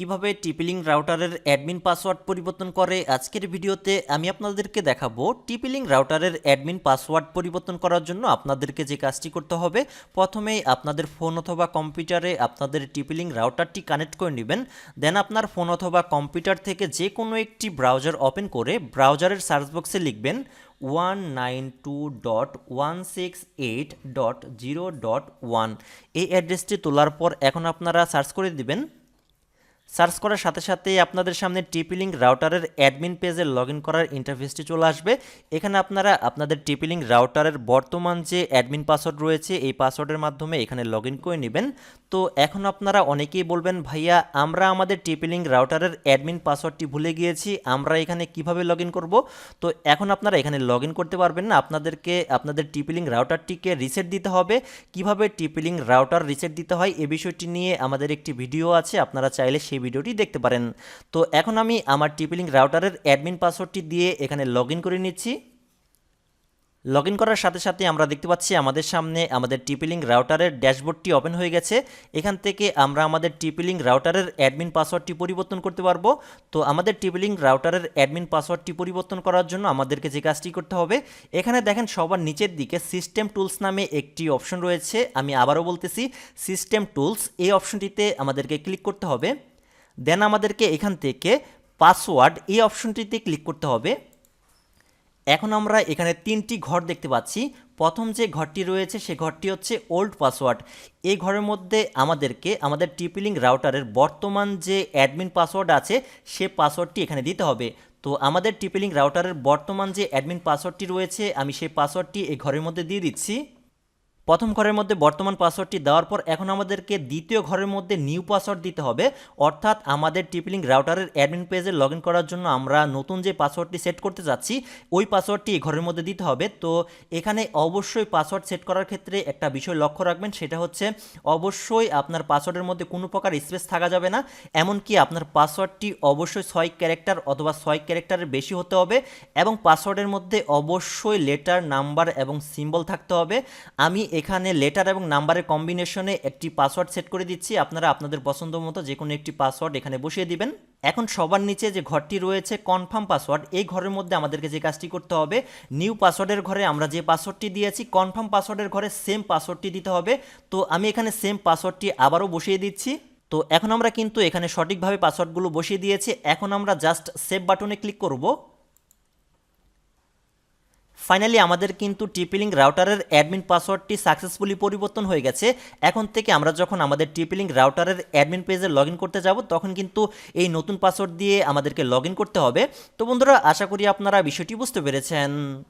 কিভাবে TP-Link রাউটারের admin password পরিবর্তন করে আজকের ভিডিওতে আমি আপনাদেরকে দেখাবো। টিপি-লিঙ্ক রাউটারের অ্যাডমিন পাসওয়ার্ড পরিবর্তন করার জন্য আপনাদেরকে যে কাজটি করতে হবে, প্রথমেই আপনাদের ফোন অথবা কম্পিউটারে আপনাদের টিপি-লিঙ্ক রাউটারটি কানেক্ট করে নেবেন। দেন আপনার ফোন অথবা কম্পিউটার থেকে যে কোনো একটি ব্রাউজার ওপেন করে ব্রাউজারের সার্চ বক্সে লিখবেন 192.168.0.1। এই অ্যাড্রেসটি তোলার পর এখন আপনারা সার্চ করে দিবেন। সার্চ করার সাথে সাথেই আপনাদের সামনে টিপি-লিঙ্ক রাউটারের অ্যাডমিন পেজে লগ ইন করার ইন্টারফেসটি চলে আসবে। এখানে আপনারা আপনাদের টিপি-লিঙ্ক রাউটারের বর্তমান যে অ্যাডমিন পাসওয়ার্ড রয়েছে এই পাসওয়ার্ডের মাধ্যমে এখানে লগ ইন করে নেবেন। তো এখন আপনারা অনেকেই বলবেন, ভাইয়া আমরা আমাদের টিপি-লিঙ্ক রাউটারের অ্যাডমিন পাসওয়ার্ডটি ভুলে গিয়েছি, আমরা এখানে কিভাবে লগ ইন করবো? তো এখন আপনারা এখানে লগ ইন করতে পারবেন না, আপনাদেরকে আপনাদের টিপি-লিঙ্ক রাউটারটিকে রিসেট দিতে হবে। কিভাবে টিপি-লিঙ্ক রাউটার রিসেট দিতে হয় এ বিষয়টি নিয়ে আমাদের একটি ভিডিও আছে, আপনারা চাইলে সেই ভিডিওটি দেখতে পারেন। তো এখন আমি আমার টিপি-লিঙ্ক রাউটারের অ্যাডমিন পাসওয়ার্ডটি দিয়ে এখানে লগ ইন করে নিচ্ছি। লগ ইন করার সাথে সাথে আমরা দেখতে পাচ্ছি আমাদের সামনে আমাদের টিপি-লিঙ্ক রাউটারের ড্যাশবোর্ডটি ওপেন হয়ে গেছে। এখান থেকে আমরা আমাদের টিপি-লিঙ্ক রাউটারের অ্যাডমিন পাসওয়ার্ডটি পরিবর্তন করতে পারবো। তো আমাদের টিপি-লিঙ্ক রাউটারের অ্যাডমিন পাসওয়ার্ডটি পরিবর্তন করার জন্য আমাদেরকে যে কাজটি করতে হবে, এখানে দেখেন সবার নিচের দিকে সিস্টেম টুলস নামে একটি অপশন রয়েছে। আমি আবারও বলতেছি, সিস্টেম টুলস, এই অপশনটিতে আমাদেরকে ক্লিক করতে হবে। দেন আমাদেরকে এখান থেকে পাসওয়ার্ড এই অপশনটিতে ক্লিক করতে হবে। এখন আমরা এখানে তিনটি ঘর দেখতে পাচ্ছি। প্রথম যে ঘরটি রয়েছে সে ঘরটি হচ্ছে ওল্ড পাসওয়ার্ড। এই ঘরের মধ্যে আমাদেরকে আমাদের টিপি-লিঙ্ক রাউটারের বর্তমান যে অ্যাডমিন পাসওয়ার্ড আছে সে পাসওয়ার্ডটি এখানে দিতে হবে। তো আমাদের টিপি-লিঙ্ক রাউটারের বর্তমান যে অ্যাডমিন পাসওয়ার্ডটি রয়েছে আমি সেই পাসওয়ার্ডটি এই ঘরের মধ্যে দিয়ে দিচ্ছি। প্রথম ঘরের মধ্যে বর্তমান পাসওয়ার্ডটি দেওয়ার পর এখন আমাদেরকে দ্বিতীয় ঘরের মধ্যে নিউ পাসওয়ার্ড দিতে হবে। অর্থাৎ আমাদের টিপি-লিঙ্ক রাউটারের অ্যাডমিন পেজে লগ ইন করার জন্য আমরা নতুন যে পাসওয়ার্ডটি সেট করতে যাচ্ছি ওই পাসওয়ার্ডটি এই ঘরের মধ্যে দিতে হবে। তো এখানে অবশ্যই পাসওয়ার্ড সেট করার ক্ষেত্রে একটা বিষয় লক্ষ্য রাখবেন, সেটা হচ্ছে অবশ্যই আপনার পাসওয়ার্ডের মধ্যে কোনো প্রকার স্পেস থাকা যাবে না। এমনকি আপনার পাসওয়ার্ডটি অবশ্যই 6 ক্যারেক্টার অথবা 6 ক্যারেক্টারের বেশি হতে হবে এবং পাসওয়ার্ডের মধ্যে অবশ্যই লেটার, নাম্বার এবং সিম্বল থাকতে হবে। আমি এখানে লেটার এবং নাম্বারের কম্বিনেশনে একটি পাসওয়ার্ড সেট করে দিচ্ছি, আপনারা আপনাদের পছন্দ মতো যে কোনো একটি পাসওয়ার্ড এখানে বসিয়ে দিবেন। এখন সবার নিচে যে ঘরটি রয়েছে কনফার্ম পাসওয়ার্ড, এই ঘরের মধ্যে আমাদেরকে যে কাজটি করতে হবে, নিউ পাসওয়ার্ডের ঘরে আমরা যে পাসওয়ার্ডটি দিয়েছি কনফার্ম পাসওয়ার্ডের ঘরে সেম পাসওয়ার্ডটি দিতে হবে। তো আমি এখানে সেম পাসওয়ার্ডটি আবারও বসিয়ে দিচ্ছি। তো এখন আমরা কিন্তু এখানে সঠিকভাবে পাসওয়ার্ডগুলো বসিয়ে দিয়েছি। এখন আমরা জাস্ট সেভ বাটনে ক্লিক করব। ফাইনালি আমাদের কিন্তু টিপি-লিঙ্ক রাউটারের অ্যাডমিন পাসওয়ার্ডটি সাকসেসফুলি পরিবর্তন হয়ে গেছে। এখন থেকে আমরা যখন আমাদের টিপি-লিঙ্ক রাউটারের অ্যাডমিন পেজে লগ ইন করতে যাব তখন কিন্তু এই নতুন পাসওয়ার্ড দিয়ে আমাদেরকে লগ ইন করতে হবে। তো বন্ধুরা, আশা করি আপনারা বিষয়টি বুঝতে পেরেছেন।